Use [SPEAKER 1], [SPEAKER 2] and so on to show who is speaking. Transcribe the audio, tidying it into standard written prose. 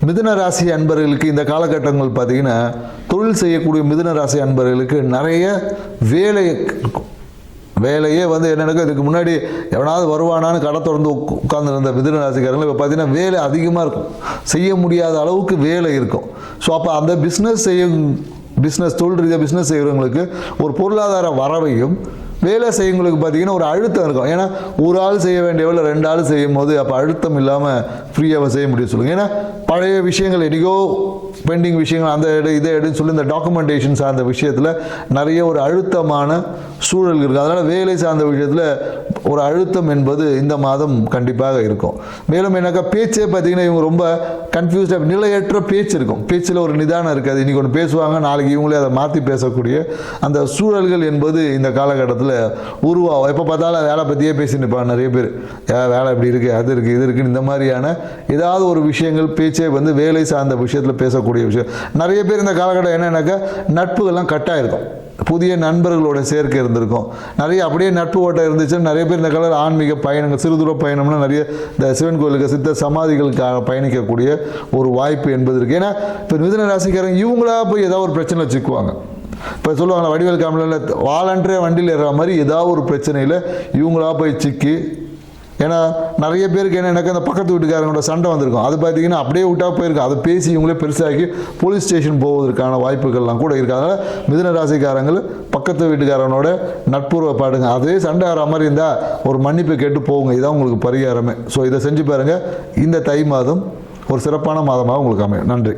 [SPEAKER 1] மிதுன ராசி அன்பர்களுக்கு இந்த காலகட்டங்கள் பார்த்தீங்கன்னா தொழில் செய்யக்கூடிய மிதுன ராசி அன்பர்களுக்கு நிறைய வேலை இருக்கும். வேலையே என்னென்னா இதுக்கு முன்னாடி எவனாவது வருவானான்னு கடை திறந்து உட்காந்துருந்த மிதுன ராசிக்காரங்க இப்போ பார்த்தீங்கன்னா வேலை அதிகமாக இருக்கும். செய்ய முடியாத அளவுக்கு வேலை இருக்கும். ஸோ அப்போ அந்த பிஸ்னஸ் தொழில் ரீதியாக பிஸ்னஸ் செய்கிறவங்களுக்கு ஒரு பொருளாதார வரவையும் வேலை செய்யங்களுக்கு பார்த்தீங்கன்னா ஒரு அழுத்தம் இருக்கும். ஏன்னா ஒரு ஆள் செய்ய வேண்டிய வேலை 2 ஆள் செய்யும் போது அப்போ அழுத்தம் இல்லாமல் ஃப்ரீயாக செய்ய முடியும் சொல்லுங்கள். ஏன்னா பழைய விஷயங்கள் என்னைக்கோ பெண்டிங் விஷயங்கள் அந்த இதை எடுன்னு சொல்லி இந்த டாக்குமெண்டேஷன் சார்ந்த விஷயத்தில் நிறைய ஒரு அழுத்தமான சூழல் இருக்குது. அதனால் வேலை சார்ந்த விஷயத்தில் ஒரு அழுத்தம் என்பது இந்த மாதம் கண்டிப்பாக இருக்கும். மேலும் எனக்கு பேச்சே பார்த்தீங்கன்னா இவங்க ரொம்ப கன்ஃபியூஸ்டாக நிலையற்ற பேச்சு இருக்கும். பேச்சில் ஒரு நிதானம் இருக்காது. இன்றைக்கி ஒன்று பேசுவாங்க, நாளைக்கு இவங்களே அதை மாற்றி பேசக்கூடிய அந்த சூழல்கள் என்பது இந்த காலகட்டத்தில் உருவாகும். எப்போ பார்த்தாலும் வேலை பற்றியே பேசி நிற்பாங்க நிறைய பேர். வேலை இப்படி இருக்குது, அது இருக்குது, இது இருக்குன்னு இந்த மாதிரியான ஏதாவது ஒரு விஷயங்கள் பேச்சே வேலை சார்ந்த விஷயத்தில் பேசக்கூடிய விஷயம். நிறைய பேர் இந்த காலகட்டம் என்னன்னாக்கா நட்புகள்லாம் கட்டாயிருக்கும். புதிய நண்பர்களோட சேர்க்கை இருந்திருக்கும். நிறைய அப்படியே நட்பு ஓட்டம் இருந்துச்சுன்னா நிறைய பேர் இந்த காலத்தில் ஆன்மீக பயணங்கள் சிறுதூர பயணம்னா நிறைய இந்த சிவன் கோயிலுக்கு சித்த சமாதிகளுக்காக பயணிக்கக்கூடிய ஒரு வாய்ப்பு என்பது இருக்குது. ஏன்னா இப்போ மிதுன ராசிக்காரங்க இவங்களா போய் ஏதாவது ஒரு பிரச்சனை வச்சுக்குவாங்க. இப்போ சொல்லுவாங்களா வடிவேல் காமெடியில் வாலண்டரே வண்டியில் ஏறுற மாதிரி ஏதாவது ஒரு பிரச்சனையில் இவங்களா போய் சிக்கி. ஏன்னா நிறைய பேருக்கு எனக்கு அந்த பக்கத்து வீட்டுக்காரங்களோட சண்டை வந்திருக்கும். அது பார்த்தீங்கன்னா அப்படியே விட்டா போயிருக்கும். அதை பேசி இவங்களே பெருசாக்கி போலீஸ் ஸ்டேஷன் போவதற்கான வாய்ப்புகள்லாம் கூட இருக்குது. அதனால் மிதுன ராசிக்காரங்கள் பக்கத்து வீட்டுக்காரனோட நட்புறவை பாடுங்க. அதே சண்டை ஆகிற மாதிரி இருந்தால் ஒரு மன்னிப்பு கேட்டு போகுங்க. இதான் உங்களுக்கு பரிகாரமே. ஸோ இதை செஞ்சு பாருங்கள். இந்த தை மாதம் ஒரு சிறப்பான மாதமாக உங்களுக்கு அமையும். நன்றி.